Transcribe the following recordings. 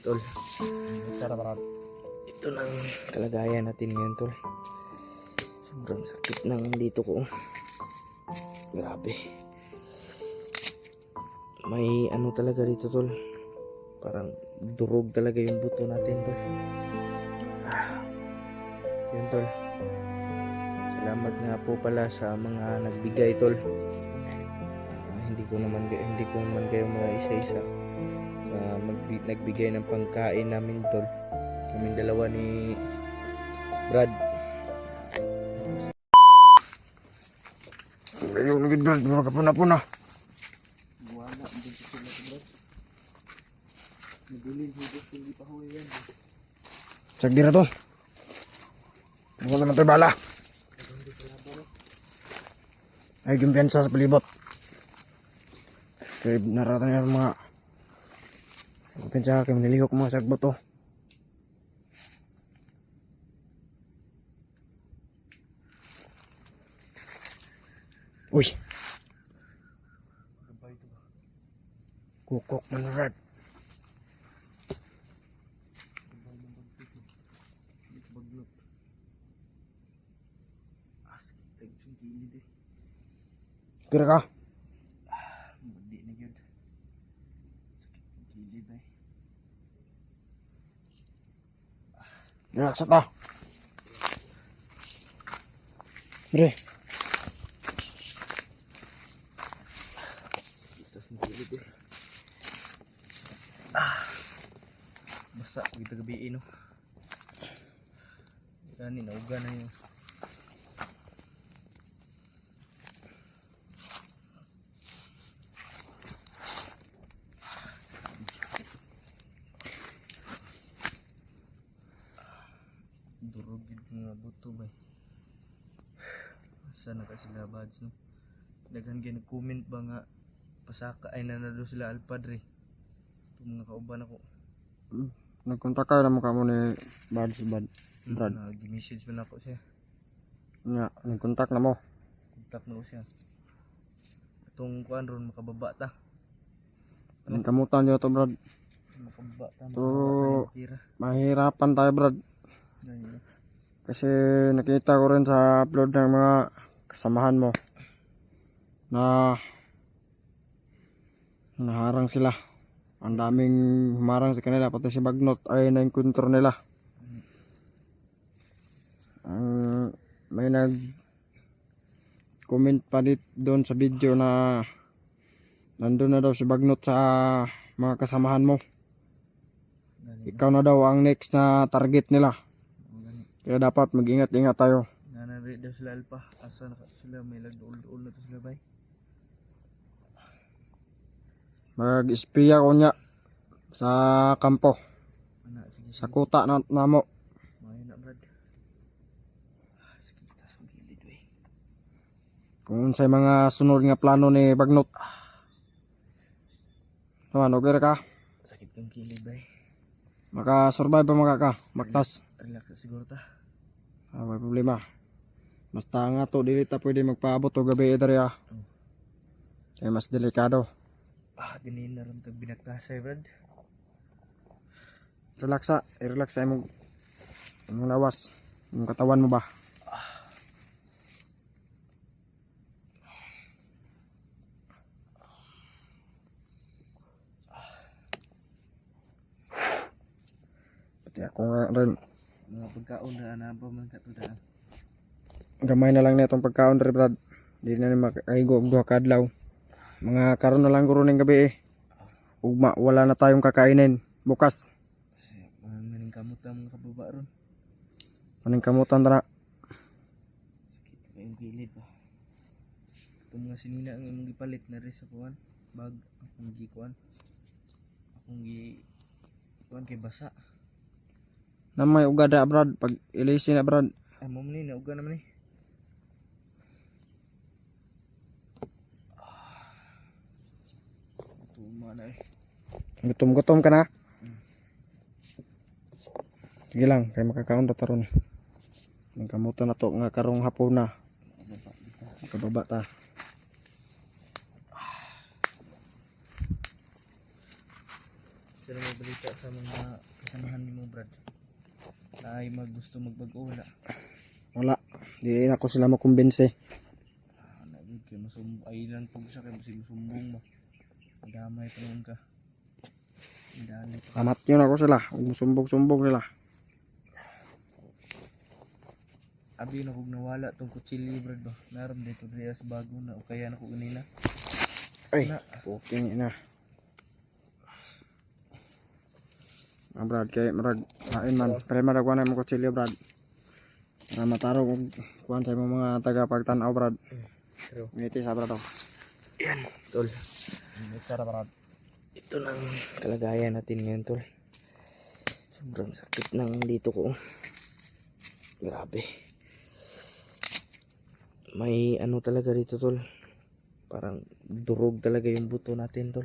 tol. Ito nang kalagayan natin ngayon tol. Sobrang sakit ng dito ko. Grabe. May ano talaga dito tol. Parang durog talaga yung buto natin tol. Yun tol. Salamat nga po pala sa mga nagbigay tol. Hindi ko naman kayo mga isa-isa nagbigay ng pangkain namin tol. Kaming dalawa ni Brad. Ayun lagi Brad, mga kapuna-puna. Wala din sila Brad. Nabilin hindi pa ho yan. Cek dira to. Wala naman tayo bala. Ay gumpiyansa sa palibot. Kaya naratan yung mga gumpiyansa kaya manilihok mga sagbot to. Uy. Kukok man Brad. Kira ka? Hindi na yun. Sakit ng kilid Relax ka. Bre. Itas ng kilid eh. Basa kita gabi no. Gani nauga na yun. Durog yung mga buto ba. Asa na kasi sila bads no. Daghan kayo nag-comment ba nga pasaka ay nanalo sila alpadre. Itong mga kauban ako. Nagkontak kayo naman ka mo ni Brad. Nag-message mo na ako siya. Nga, nagkontak na mo. Contact na ko siya. Itong kuan ron makababa ta. Kamutan nyo to Brad. Makababa ta. So, Makababa ta tira. mahirapan tayo Brad. Ganyan. Kasi nakita ko rin sa upload ng mga kasamahan mo na naharang sila. Ang daming humarang sa kanila, pati si Bagnot ay na-encounter nila. May nag comment pa dit doon sa video na nandun na daw si Bagnot sa mga kasamahan mo. Ikaw na daw ang next na target nila. Kaya dapat mag-ingat-ingat tayo. Nanari daw sila alpa. Asa na sila may lag-ul-ul na to sila bay. Mag-espiya ko niya sa kampo. Ana sige. Sa kuta na namo. May na Brad. Sige tas ang gilid bay. Kung sa mga sunod nga plano ni Bagnot. Naman, okay ka? Sakit kang kilid bay. Maka-survive pa mga ka? Maktas? Relax siguro ta. May problema. Basta nga to, dili ta pwede magpaabot o gabi edari ah. Kaya mas delikado. Dinin na rin itong binagtasay Brad. Relaxa, i-relax sa imong lawas. Yung katawan mo ba? Pati ako nga rin. Mga pagkaon na anaba man katudaan. Gamay na lang na itong pagkaon rin Brad. Hindi na naman makahigo og duha ka adlaw. Mga karon na lang guro ning gabi eh. Ugma, wala na tayong kakainin. Bukas. Mga naning kamot ang mga kababa ron. Maning kamutan tara. Sakit kayong kilid pa. Itong mga sinina ang imong gipalit na rin sa kuwan. Bag. Akong gikuan. Akong gikuan kay basa. Namay ugada Brad. Pag ilisi na Brad. Ay mo ni nauga naman eh. Tuma na eh. Gutom-gutom ka na. Sige lang, kaya makakaon ta taron. Nagkamutan na to nga karong hapon na. Kababa ta. sila magbalita sa mga kasamahan ni mo Brad na ay gusto magbago wala. Wala. Di na ko sila makumbinse. Nagig kay ay lang pag sa kay masumbong ba. Madamay pa naman ka. Madamay pa. Amat yun ako sila. Huwag sumbong sila. Abi na kog nawala tong kutsilyo Brad ba. Naram dito diya sa bago na o kaya na ko ganina. Ay, Na. okay na. Brad, kay marag lain man. Pero marag wala mo kutsilyo Brad. Mataro kung kuhan sa mga taga pagtanaw Brad. Pero Ngiti sa Brad. yan tol. Ngiti Brad. Ito nang kalagayan natin ngayon tol. Sobrang sakit ng dito ko. Grabe. May ano talaga dito tol. Parang durog talaga yung buto natin tol.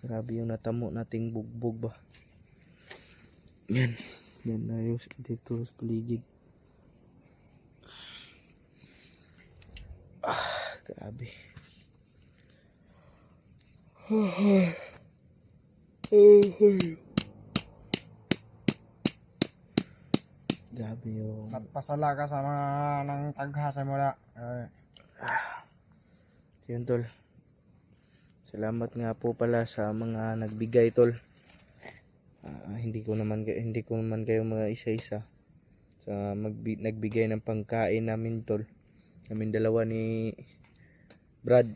Grabe yung natamo nating bugbog ba. Yan. Yan na yung dito sa paligid. Grabe. Grabe yung Nagpasala ka sa mga nang tagha sa mula. yun tol. Salamat nga po pala sa mga nagbigay tol. Hindi ko naman kayo mga isa-isa sa nagbigay ng pangkain namin tol. Namin dalawa ni Brad.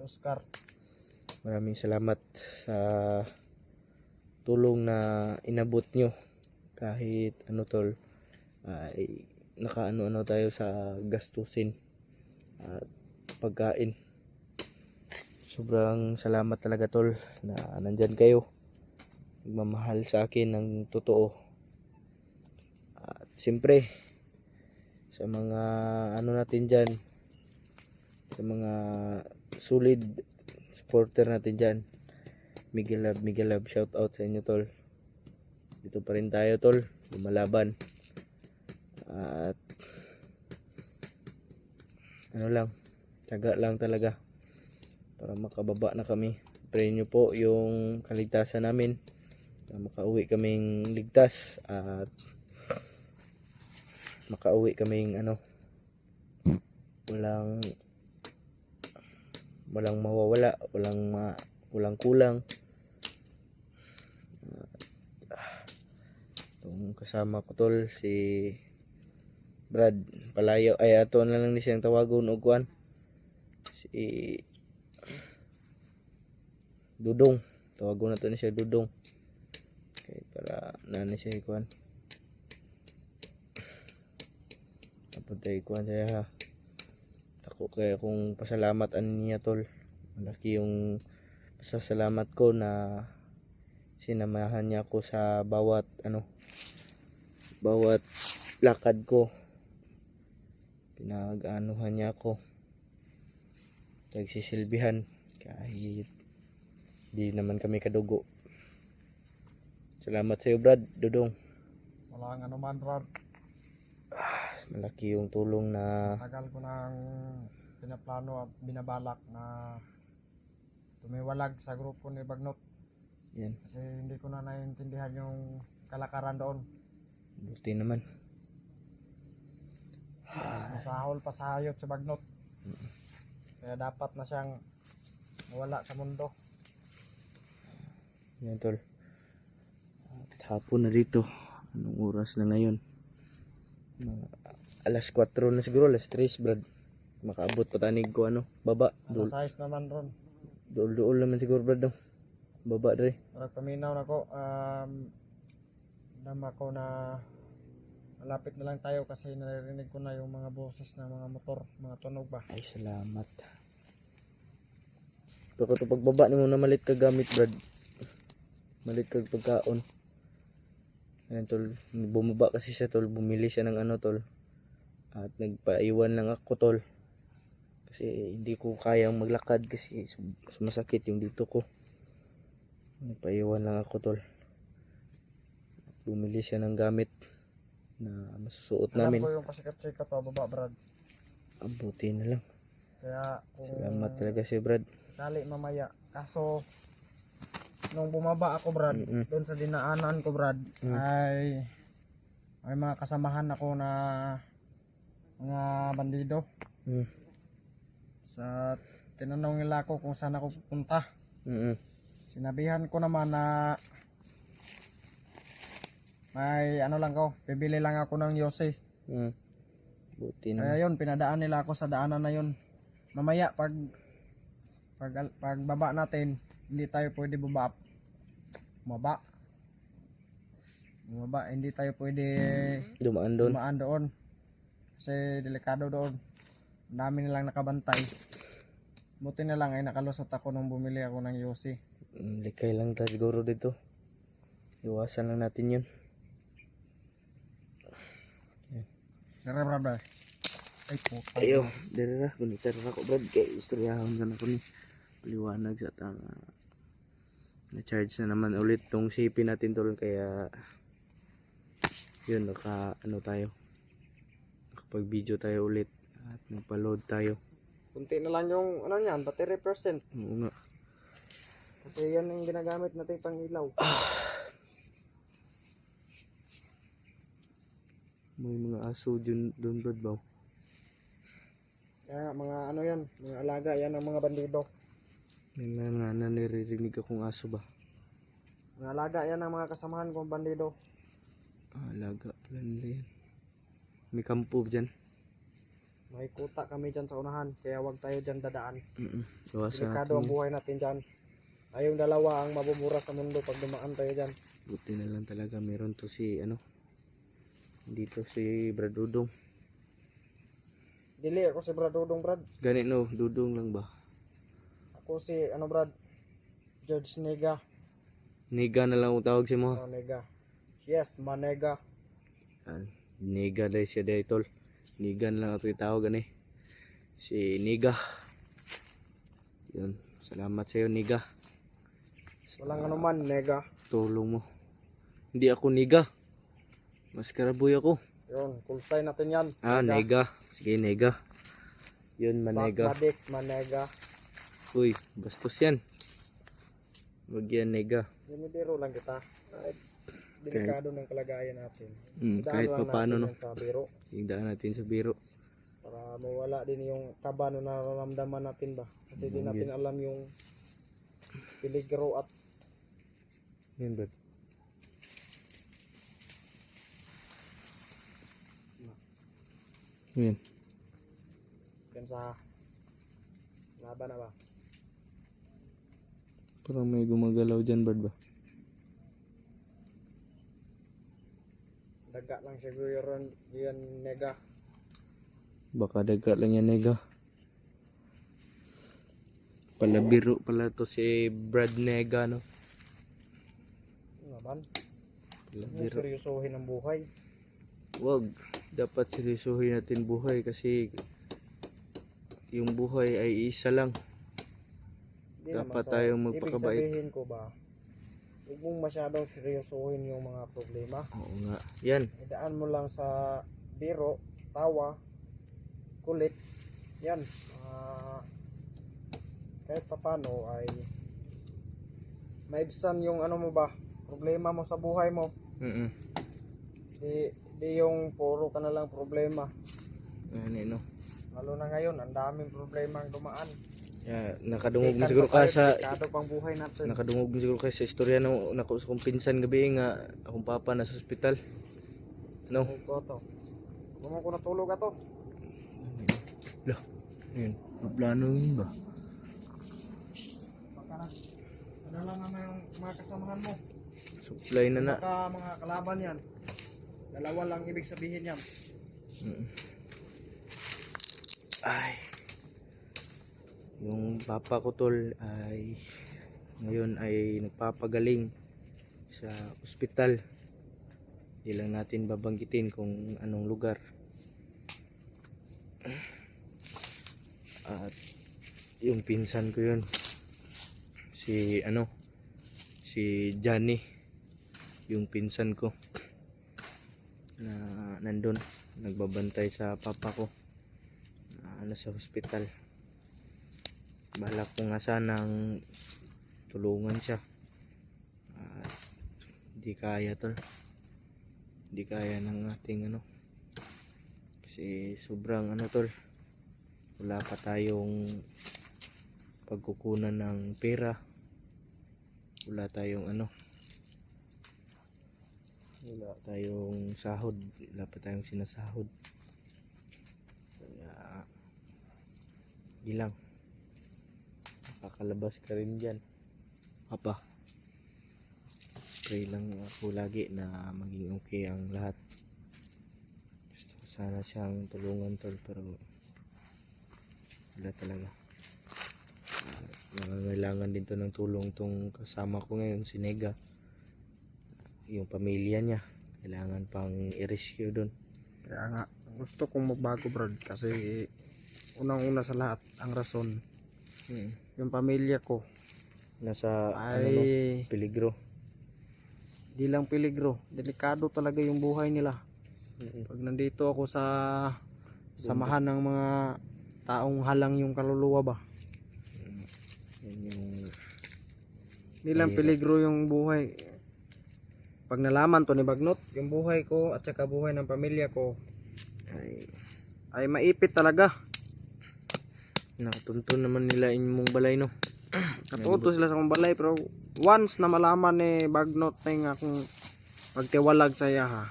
Oscar. Maraming salamat sa tulong na inabot nyo. Kahit ano tol, ay nakaano tayo sa gastusin at pagkain. Sobrang salamat talaga tol na nandyan kayo. Nagmamahal sa akin ng totoo. At siyempre sa mga ano natin dyan, sa mga solid supporter natin dyan, Miguel Love, shout out sa inyo tol. Dito pa rin tayo tol, lumalaban. At ano lang, tiyaga lang talaga para makababa na kami. Pray nyo po yung kaligtasan namin na makauwi kaming ligtas at makauwi kaming ano, walang mawawala, walang kulang. Itong kasama ko tol si Brad Palayo, ay ato na lang ni siyang tawagon og kuan si Dudong, tawagon na to ni siya Dudong okay, para nani siya kuan tapuntay kuan siya ha. Ako kaya kung pasalamat niya tol, malaki yung pasasalamat ko na sinamahan niya ako sa bawat lakad ko. Pinag-anuhan niya ako, nagsisilbihan kahit di naman kami kadugo. Salamat sa iyo Brad Dudong. Walang ano man Brad. Malaki yung tulong na Tagal ko nang pinaplano at binabalak na tumiwalag sa grupo ni Bagnot. yan, Kasi hindi ko na naiintindihan yung kalakaran doon. buti naman. Masahol pa sa hayop si Bagnot. Kaya dapat na siyang wala sa mundo. Yan tol. At hapon na dito. Anong oras na ngayon? Mga alas 4 na siguro, alas 3 Brad. Makaabot pa tanig ko baba. Ano size naman ron. Dool naman siguro Brad no. Baba dre. Marag paminaw na ko. Dama ko na malapit na lang tayo kasi naririnig ko na yung mga boses ng mga motor, mga tunog ba. Ay salamat. Pero ito pagbaba ni mo na malit ka gamit Brad. Malit ka pagkaon. Ayan tol, bumaba kasi siya tol, bumili siya ng tol. At nagpaiwan lang ako tol. Kasi hindi ko kayang maglakad kasi sumasakit yung dito ko. Nagpaiwan lang ako tol. Bumili siya ng gamit na masusuot namin. Alam ko yung pasikat-sikat pa baba Brad. Abuti na lang. Kaya kung Salamat talaga si Brad. dali mamaya. Kaso nung bumaba ako Brad, Mm-mm. doon sa dinaanan ko Brad, ay may mga kasamahan ako na mga bandido. Mm. Sa tinanong nila ako kung saan ako pupunta. Mm. Sinabihan ko naman na may ano lang ko, bibili lang ako ng yosi. Mm. Buti na. Kaya yun, pinadaan nila ako sa daanan na yun. Mamaya pag baba natin, hindi tayo pwede bumaba, hindi tayo pwede Dumaan doon. dumaan doon. Kasi delikado doon. Ang dami nilang nakabantay. Buti na lang ay nakalusot ako nung bumili ako ng yosi. Likay lang tayo siguro dito. Iwasan lang natin yun. Tara brother. Ay po. Ayo, dere ra gunita ra ko brad kay istoryahon ka na ko ni paliwanag sa tama. Na-charge na naman ulit tong CP natin tol kaya yun ano tayo. Nakapag-video tayo ulit at nagpa-load tayo. Kunti na lang yung ano niyan, battery percent. Oo nga. Kasi yan yung ginagamit natin pang ilaw. May mga aso doon brad ba? Kaya mga ano yan, mga alaga yan ng mga bandido. May mga naririnig akong aso ba? Mga alaga yan ng mga kasamahan kong bandido. Alaga pala nila yan. May kampo dyan. May kuta kami dyan sa unahan, kaya wag tayo dyan dadaan. Iwasan Delikado ang natin. buhay natin dyan. Ayong dalawa ang mabubura sa mundo pag dumaan tayo dyan. Buti na lang talaga meron to si dito si Brad Dudong. Dili ako si Brad Dudong Brad. Ganit no, Dudong lang ba? Ako si Brad, George Nega. Niga na lang ang tawag si mo. Oh, Nega. Yes, Manega. Niga dahil siya dahil tol. Niga na lang ito itawag si Niga. Yun, salamat sa iyo Niga. Walang anuman, Nega. Tulong mo. Hindi ako Niga. Mas karaboy ako. Yun, kulsay natin yan. Nega. Sige Nega. Yun Manega. Madik, Manega. Uy, bastos yan. Wag yan Nega. Binibiro lang kita. Ay, delikado ng kalagayan natin. Kahit Idaan lang pa paano natin no. yan sa biro. Tingdaan natin sa biro. Para mawala din yung kaba na nararamdaman natin ba. Kasi di natin alam yung peligro at Yun ba? Yun. yan sa laban na ba. Parang may gumagalaw dyan bird ba? Daga lang siguro yan Nega. Baka daga lang yan Nega. Pala biro pala to si Brad Nega no. Naman. Pala Huwag biro. seryosohin ang buhay. Wag. Dapat seryosohin natin buhay kasi yung buhay ay isa lang. Di Dapat naman tayong ibig magpakabait. sabihin ko ba, huwag mong masyadong seryosohin yung mga problema. Oo nga. Yan. Idaan mo lang sa biro, tawa, kulit. Yan. Kahit papano ay maibsan yung ano mo ba, problema mo sa buhay mo. Di yung puro ka na lang problema. Ano. Lalo na ngayon, ang daming problema ang dumaan. Nakadungog mo siguro ka sa Delikado pang buhay natin. nakadungog mo siguro kayo sa istorya no nako sa kong pinsan gabi nga akong papa na sa ospital. No. Ko to. Kung ako natulog ato. Lah. Yun. Plano yun ba? Baka ano lang naman yung mga kasamahan mo. Supply na na. Baka mga kalaban yan. Dalawa lang ibig sabihin yan. Ay. Yung papa ko tol ay ngayon ay nagpapagaling sa ospital. Hindi lang natin babanggitin kung anong lugar. At yung pinsan ko yun si Johnny, yung pinsan ko na nandun nagbabantay sa papa ko na sa hospital. Balak ko nga sanang tulungan siya Hindi kaya tol. Hindi kaya ng ating ano. Kasi sobrang ano tol. Wala pa tayong pagkukunan ng pera. Wala tayong ano. Wala tayong sahod. Wala pa tayong sinasahod. Kaya di lang. Makakalabas ka rin dyan. Apa? Pray lang ako lagi na maging okay ang lahat. Gusto ko sana siyang tulungan tol, pero wala talaga. Nangangailangan din to ng tulong tong kasama ko ngayon, si Nega. Yung pamilya niya kailangan pang i-rescue doon. Kaya nga, gusto kong magbago Brad kasi unang-una sa lahat, ang rason, yung pamilya ko Nasa ay ano no, peligro. di lang peligro, delikado talaga yung buhay nila. Pag nandito ako sa samahan ng mga taong halang yung kaluluwa ba, Yan yung di lang peligro yung buhay. Pag nalaman to ni Bagnot, yung buhay ko at saka buhay ng pamilya ko ay maipit talaga. nakatuntun naman nila inyong balay no. Katuto sila sa kong balay, pero once na malaman ni Bagnot na nga kung magtiwalag sa iya ha,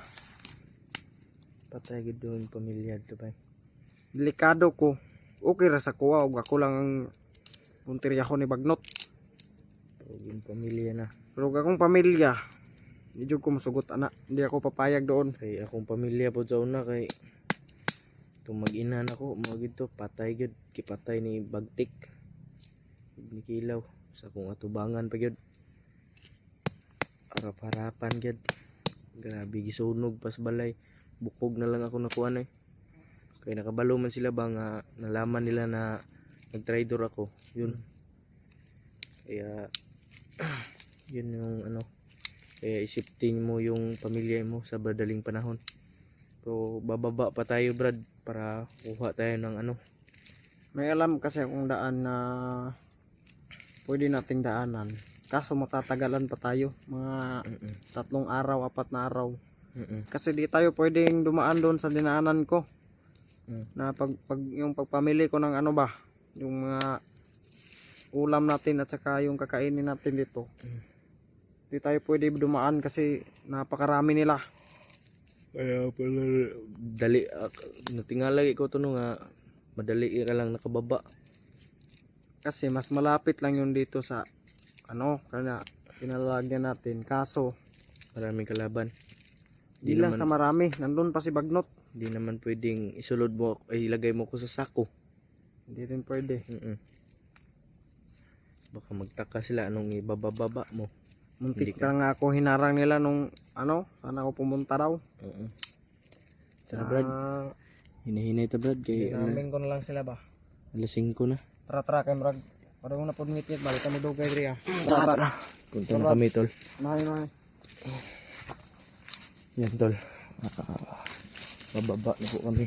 Patay gid doon pamilya to ba. delikado ko. Okay ra sa kuha, ug ako lang ang puntirya ko ni Bagnot. Yung pamilya na. Pero akong pamilya, medyo ko masugot ana, hindi ako papayag doon. Kay akong pamilya po sa una kay itong mag-ina na ko mga gito patay gid, kipatay ni Bagtik ni Kilaw sa akong atubangan pa gyud. Harap-harapan gyud, grabe gisunog pas balay, bukog na lang ako nakuha na kay nakabalo man sila ba nga nalaman nila na nagtraidor ako yun. Kaya yun yung ano, kaya isipin mo yung pamilya mo sa madaling panahon. So bababa pa tayo Brad para kuha tayo ng ano. May alam kasi akong daan na pwede nating daanan, kaso matatagalan pa tayo mga 3 araw, 4 na araw. Kasi di tayo pwedeng dumaan doon sa dinaanan ko. Na pag yung pagpamili ko ng ano ba, yung mga ulam natin at saka yung kakainin natin dito. Di tayo pwede dumaan kasi napakarami nila. Kaya pala dali natingala ko to no nga madali ka lang nakababa. Kasi mas malapit lang yun dito sa ano, kaya pinalagyan natin. Kaso Maraming kalaban. di lang sa marami, nandun pa si Bagnot. Di naman pwedeng isulod mo ay ilagay mo ko sa sako. Hindi rin pwede. Baka magtaka sila anong ibababa mo. Muntik ka nga ako hinarang nila nung ano, sana ako pumunta raw. Tara Brad, hinahinay ta Brad kay Hinamin ko na lang sila ba. alas 5 na. Tara kay Murag. Para mo na po ngit balik kami dugay diri ah. Tara. Punta na kami tol. Nahay. Yan tol. Bababa na po kami.